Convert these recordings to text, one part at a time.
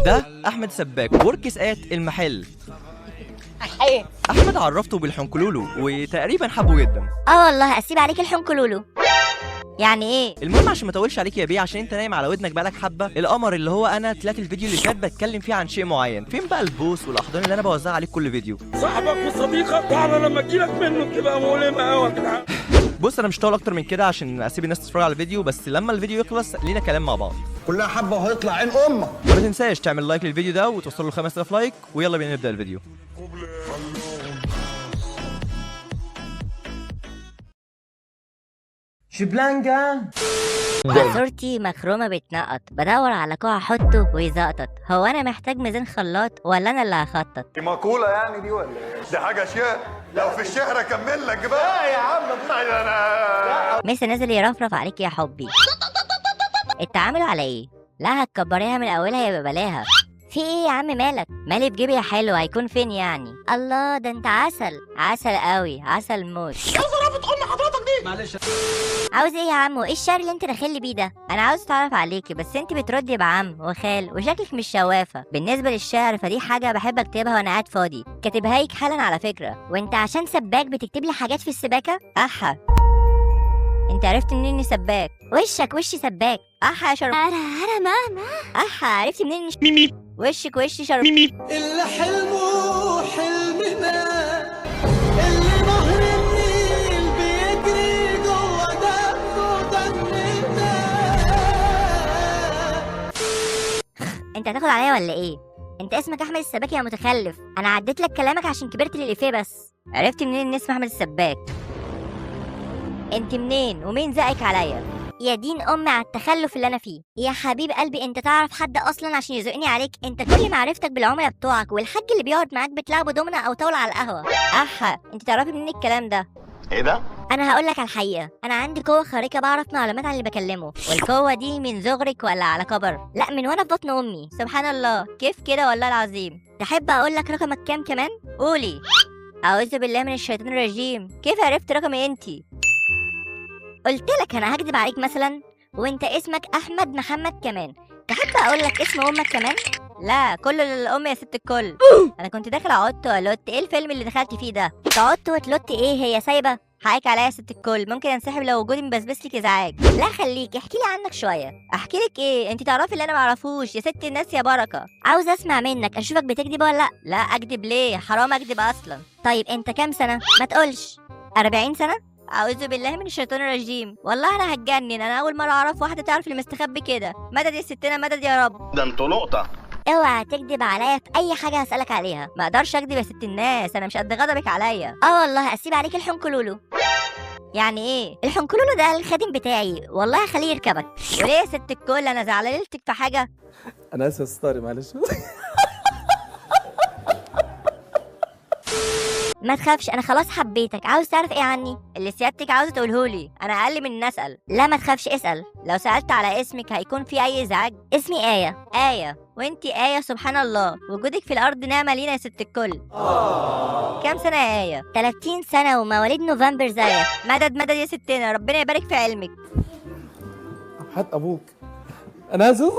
ده احمد سباك وركس ات المحل. احمد عرفته بالحنكلولو وتقريبا حبه جدا. والله اسيب عليك الحنكلولو يعني ايه؟ المهم عشان ما اطولش عليك يا بيه، عشان انت نايم على ودنك بقالك حبه، القمر اللي هو انا طلعت الفيديو اللي فات بتكلم فيه عن شيء معين. فين بقى البوس والاحضان اللي انا بوزعها عليك كل فيديو؟ صاحبك وصديقك تعالى لما تجيلك منه بتبقى مؤلمه قوي يا جدعان. بص انا مش هطول اكتر من كده عشان اسيب الناس تتفرج على الفيديو، بس لما الفيديو يخلص لينا كلام مع بعض. كلها حبه وهيطلع عين امك. ما تنساش تعمل لايك للفيديو ده وتوصل له 5000 لايك، ويلا بينا نبدا الفيديو. شبلانجا صورتي مخرومه بتنقط، بدور على كوع احطه ويزقطط. هو انا محتاج ميزان خلاط ولا انا اللي هخطط؟ دي مقولة يعني دي ولا ايه؟ دي حاجة شعر، لو في الشعر اكمل لك بقى. يا عم انا ميسي نازل يرفرف عليك يا حبي. التعامل على ايه؟ لا هتكبريها من اولها يبقى بلاها. في ايه يا عم مالك؟ مالي بجيبي يا حلو، هيكون فين يعني؟ الله ده انت عسل عسل قوي، عسل موت. يا ظرافة ام حضرتك دي. معلش عاوز ايه يا عم؟ وايه الشعر اللي انت داخل لي بيه ده؟ انا عاوز اتعرف عليكي بس انت بتردي بعم وخال وشكلك مش شوافه. بالنسبه للشعر فدي حاجه بحب اكتبها وانا قاعد فاضي، كاتبها لك حالا على فكره. وانت عشان سباك بتكتب لي حاجات في السباكه؟ احا انت عرفت منين اني سباك؟ وشك وشي سباك. احا يا شرب. انا ماما. احا عرفت منين اني ميمي وشك وشي شرب. ميمي. اللي حلمه حلمنا، اللي نهر النيل بيجري جوه دمه دمنا. انت هتاخد عليا ولا ايه؟ انت اسمك احمد السباك يا متخلف. انا عديت لك كلامك عشان كبرت للإفيه بس. عرفت منين ان اسمي احمد السباك؟ انت منين ومين زقك عليا؟ يا دين امي على التخلف اللي انا فيه. يا حبيب قلبي انت تعرف حد اصلا عشان يزقني عليك؟ انت كل معرفتك بالعملاء بتوعك والحاج اللي بيقعد معاك بتلعبوا دومنا او طاوله على القهوه. احا انت تعرفي منين الكلام ده؟ ايه ده؟ انا هقول لك على الحقيقه، انا عندي قوه خارقه بعرف معلومات عن اللي بكلمه. والقوه دي من صغرك ولا على كبر؟ لا من وانا في بطن امي. سبحان الله كيف كده والله العظيم. تحب اقول لك رقمك كام كمان؟ قولي. اعوذ بالله من الشيطان الرجيم. كيف عرفت رقمي انتي؟ قلت لك انا هكدب عليك مثلا؟ وانت اسمك احمد محمد كمان. تحب اقول لك اسم امك كمان؟ لا كل الام يا ست الكل. انا كنت داخله عدت ولوت. ايه الفيلم اللي دخلت فيه ده؟ عدت وتلوت ايه؟ هي سايبه حقك عليا يا ست الكل. ممكن انسحب لو وجودي مبسبس لك ازعاج. لا خليك احكي لي عنك شويه. احكي لك ايه؟ انت تعرفي اللي انا معرفوش يا ست الناس يا بركه. عاوز اسمع منك اشوفك بتكذب ولا لا. لا اكذب ليه؟ حرام اكذب اصلا. طيب انت كام سنه؟ ما تقولش. 40 سنه؟ اعوذ بالله من الشيطان الرجيم. والله انا هتجنن. انا اول مره اعرف واحده تعرف اللي مستخبي كده. مدد يا ستنا مدد يا رب. ده انتوا لقطة. اوعى تكذب عليا في اي حاجه هسالك عليها. ما اقدرش اكذب يا ست الناس، انا مش قد غضبك عليا. والله اسيب عليك الحنكلولو يعني ايه؟ الحنكلولو ده الخادم بتاعي، والله هخليه يركبك. وليه يا ست الكل انا زعلانتك في حاجه؟ انا اسف يا ستاري معلش. ما تخافش انا خلاص حبيتك. عاوز تعرف ايه عني؟ اللي سيادتك عاوزه تقولهولي. انا اقل من ان اسال. لا ما تخافش اسال. لو سالت على اسمك هيكون في اي ازعاج؟ اسمي ايه. ايه وانتي ايه؟ سبحان الله وجودك في الارض نعمه لينا يا ست الكل. كام سنه يا ايه؟ 30 سنه ومواليد نوفمبر زيك. مدد مدد يا ستنا ربنا يبارك في علمك. حد ابوك. انا اسف.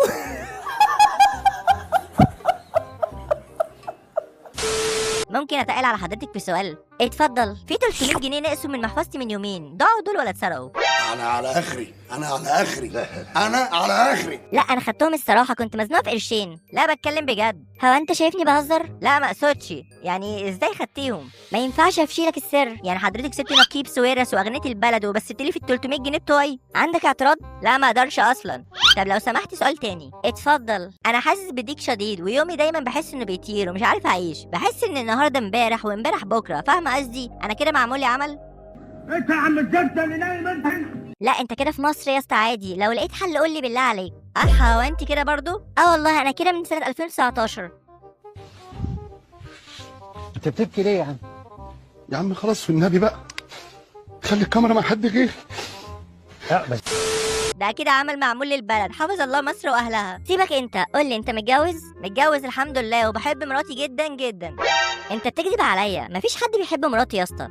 ممكن اتقل على حضرتك في سؤال؟ اتفضل. في 300 جنيه نقصوا من محفظتي من يومين، ضاعوا دول ولا اتسرقوا؟ انا على اخري، انا على اخري، انا على اخري. لا انا خدتهم الصراحه، كنت مزنوقه في قرشين. لا بتكلم بجد. هو انت شايفني بهزر؟ لا ما اقصدش. يعني ازاي خدتيهم؟ ما ينفعش افشيلك السر. يعني حضرتك سبتي نقيب سويرس واغنيتي البلد وبس سبتلي في ال 300 جنيه بتوعي؟ عندك اعتراض؟ لا ما اقدرش اصلا. طب لو سمحتي سؤال تاني. اتفضل. انا حاسس بضيق شديد ويومي دايما بحس انه بيطير ومش عارف اعيش. بحس ان النهارده امبارح وامبارح بكره. فاهمه قصدي؟ انا كده معمول لي عمل؟ انت يا عم الجبده اللي نايم انت. لا انت كده في مصر يا اسطى عادي. لو لقيت حل قول لي بالله عليك. احا وانت كده برضو؟ والله انا كده من سنه 2019. انت بتبكي ليه يا عم؟ يا عم خلاص في النبي بقى، خلي الكاميرا مع حد غير. لا بس ده كده عمل معمول للبلد، حافظ الله مصر واهلها. سيبك انت، قول لي انت متجوز؟ متجوز الحمد لله، وبحب مراتي جدا جدا. انت بتكذب عليا، مفيش حد بيحب مراتي يا اسطى.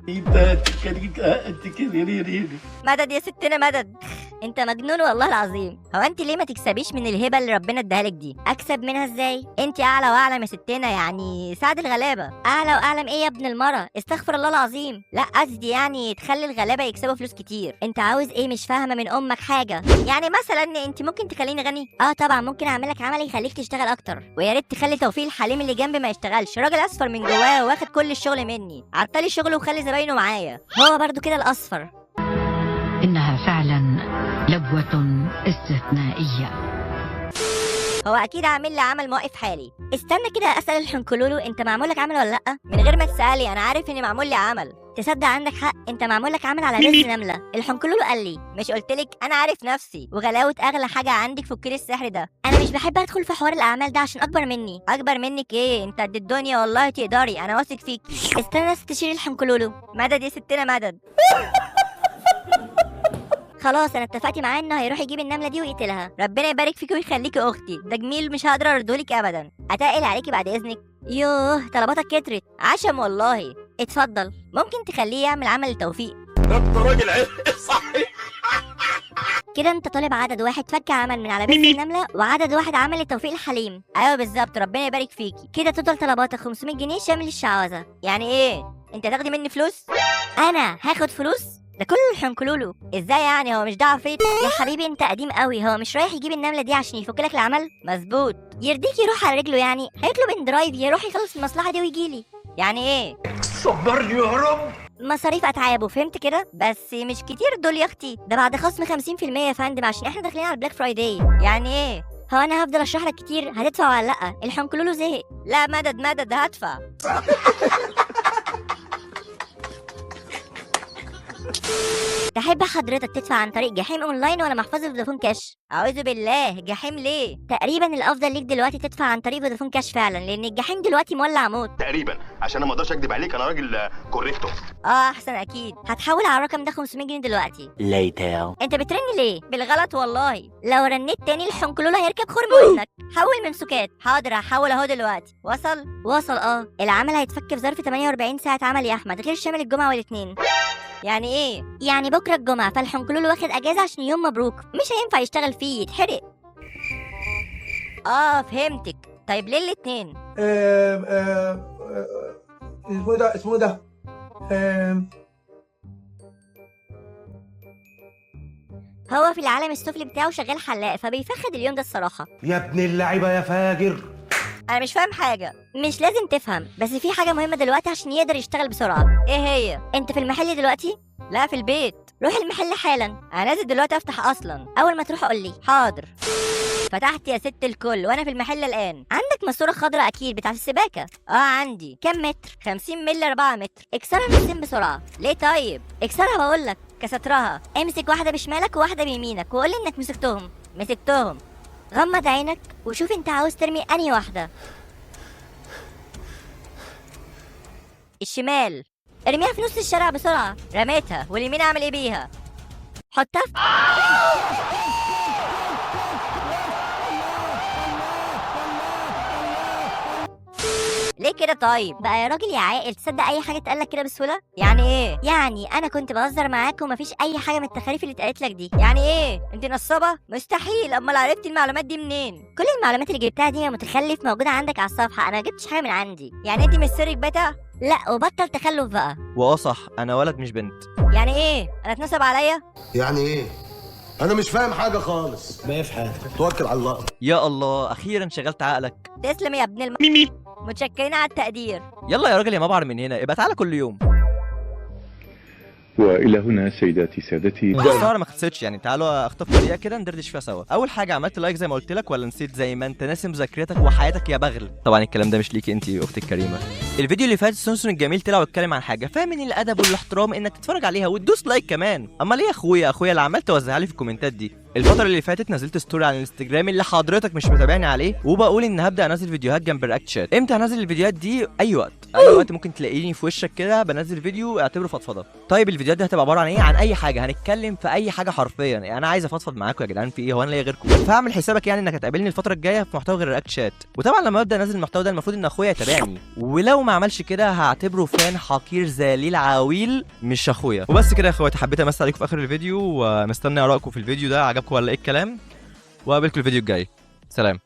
مدد يا ستنا مدد. انت مجنون والله العظيم. هو انت ليه ما تكسبيش من الهبه اللي ربنا اداها لك دي؟ اكسب منها ازاي؟ انت اعلى واعلم يا ستنا، يعني ساعد الغلابه. اعلى واعلم ايه يا ابن المره؟ استغفر الله العظيم. لا قصدي يعني تخلي الغلابه يكسبوا فلوس كتير. انت عاوز ايه؟ مش فاهمه من امك حاجه. يعني مثلا انت ممكن تخليني غني؟ اه طبعا ممكن اعمل لك عمل يخليك تشتغل اكتر، ويا ريت تخلي توفيق الحليم اللي جنبي ما يشتغلش. راجل اصفر من جواه واخد كل الشغل مني، عطلي شغله وخلي زباينه معايا. هو برضو كده الاصفر. إنها فعلا لبوة استثنائية. هو اكيد عامل لي عمل موقف حالي. استنى كده اسال الحنكلولو، انت معمول لك عمل ولا لا؟ من غير ما تسالي انا عارف اني معمول لي عمل. تصدق عندك حق، انت معمول لك عمل على رزق نمله. الحنكلولو قال لي مش قلتلك انا عارف نفسي، وغلاوه اغلى حاجه عندك فكري السحر ده. انا مش بحب ادخل في حوار الاعمال ده عشان اكبر مني. اكبر منك ايه؟ انت قد الدنيا والله تقدري، انا واثق فيكي. استنى استشير الحنكلولو. مدد يا ستنا مدد. خلاص انا اتفقت معاه انه هيروح يجيب النمله دي ويقتلها. ربنا يبارك فيكي ويخليكي اختي، ده جميل مش هقدر اردهولك ابدا. اتقل عليكي بعد اذنك. يوه طلباتك كترت عشم والله. اتفضل. ممكن تخليه يعمل عمل لتوفيق. انت راجل صحي. كده انت طالب عدد واحد فك عمل من على بيت النمله، وعدد واحد عمل لتوفيق الحليم. ايوه بالظبط، ربنا يبارك فيكي. كده توتال طلباتك 500 جنيه شامل الشعوذه. يعني ايه؟ انت هتاخدي مني فلوس؟ انا هاخد فلوس؟ ده كله الحنكلولو. ازاي يعني؟ هو مش ده عفريت يا حبيبي؟ انت قديم قوي. هو مش رايح يجيب النمله دي عشان يفك لك العمل؟ مظبوط. يرضيك يروح على رجله يعني؟ هيطلب ان درايف يروح يخلص المصلحه دي ويجيلي. يعني ايه؟ صبرني يا رب. مصاريف اتعابه، فهمت كده؟ بس مش كتير دول يا اختي، ده بعد خصم 50% يا فندم عشان احنا داخلين على البلاك فرايداي. يعني ايه؟ هو انا هفضل اشرح لك كتير؟ هتدفع ولا لا؟ الحنكلولو زهق. لا مدد مدد هدفع. تحب حضرتك تدفع عن طريق جحيم اونلاين ولا محفظه فودافون كاش؟ اعوذ بالله، جحيم ليه؟ تقريبا الافضل ليك دلوقتي تدفع عن طريق فودافون كاش فعلا، لان الجحيم دلوقتي مولع موت. تقريبا عشان انا ما اقدرش اكدب عليك، انا راجل كوريكتو. احسن اكيد. هتحول على الرقم ده 500 جنيه دلوقتي. انت بترن ليه؟ بالغلط والله. لو رنيت تاني الحنكلولو هيركب خرم ودنك. حول من سكات. حاضر هحول اهو دلوقتي. وصل. العمل هيتفك في ظرف 48 ساعه عمل يا احمد، غير شامل الجمعه والاثنين. يعني ايه؟ يعني بكره الجمعه، فالحنكلولو واخد اجازه عشان يوم مبروك، مش هينفع يشتغل فيه يتحرق. فهمتك. طيب ليه الاثنين؟ اسمه ده هو في العالم السفلي بتاعه شغال حلاق، فبيفخد اليوم ده الصراحه. يا ابن اللعيبه يا فاجر. انا مش فاهم حاجه. مش لازم تفهم، بس في حاجه مهمه دلوقتي عشان يقدر يشتغل بسرعه. ايه هي؟ انت في المحل دلوقتي؟ لا في البيت. روح المحل حالا، انا نازل دلوقتي افتح اصلا. اول ما تروح قول لي. حاضر. فتحت يا ست الكل وانا في المحل الان. عندك ماسوره خضراء اكيد بتاعت السباكه؟ عندي. كام متر؟ 50 مللي 4 متر. اكسرها نصين بسرعه. ليه طيب؟ اكسرها بقول لك. كسرتها. امسك واحده بشمالك وواحده بيمينك وقول لي انك مسكتهم. غمض عينك وشوف انت عاوز ترمي انهي واحده. الشمال. ارميها في نص الشارع بسرعه. رميتها. واليمين اعمل ايه بيها؟ حطها في... ليه كده طيب؟ بقى يا راجل يا عاقل تصدق اي حاجه تقالك كده بسهوله؟ يعني ايه؟ يعني انا كنت بهزر معاك ومفيش اي حاجه من التخاريف اللي اتقالت لك دي. يعني ايه؟ انت نصابه؟ مستحيل. امال عرفتي المعلومات دي منين؟ كل المعلومات اللي جبتها دي يا متخلف موجوده عندك على الصفحه، انا ما جبتش حاجه من عندي. يعني انت مش سرك بتا؟ لا وبطل تخلف بقى. صح، انا ولد مش بنت. يعني ايه؟ انا اتنصب عليا؟ يعني ايه؟ انا مش فاهم حاجه خالص. ما يفهم. توكل على الله. يا الله، اخيرا شغلت عقلك. تسلم يا ابن متشكرين على التقدير. يلا يا راجل يا مبعر من هنا، ابقى تعالى كل يوم. والى هنا سيداتي سادتي. السهره ما خلصتش يعني، تعالوا اخطف دقيقه كده ندردش فيها سوا. اول حاجه عملت لايك زي ما قلت لك، ولا نسيت زي ما انت ناسي مذاكرتك وحياتك يا بغل؟ طبعا الكلام ده مش ليكي انت اختي الكريمه. الفيديو اللي فات سونسون الجميل طلع واتكلم عن حاجه فاهم من الادب والاحترام انك تتفرج عليها وتدوس لايك كمان. امال ايه يا اخويا اللي عمال توزعها لي في الكومنتات دي؟ الفتره اللي فاتت نزلت ستوري على الانستجرام اللي حضرتك مش متابعني عليه، وبقول ان هبدا انزل فيديوهات جنب الرياكت شات. امتى هنزل الفيديوهات دي؟ اي وقت ممكن تلاقيني في وشك كده بنزل فيديو اعتبره فضفضه. طيب الفيديوهات دي هتبقى عباره عن ايه؟ عن اي حاجه، هنتكلم في اي حاجه حرفيا. يعني انا عايز افضفض معاكم يا جدعان، في ايه؟ هو انا ليا غيركم؟ فاعمل حسابك يعني انك هتقابلني الفتره الجايه في محتوى غير الرياكت شات. وطبعا لما ابدا انزل المحتوى ده المفروض ان اخويا يتابعني، ولو ما عملش كده هعتبره فان حقير ذليل عويل مش اخويا. وبس كده يا اخواتي، حبيت امسي عليكم في اخر الفيديو، ومستني ارائكم في الفيديو ده، عجبكم ولا ايه الكلام؟ وقابلكم الفيديو الجاي. سلام.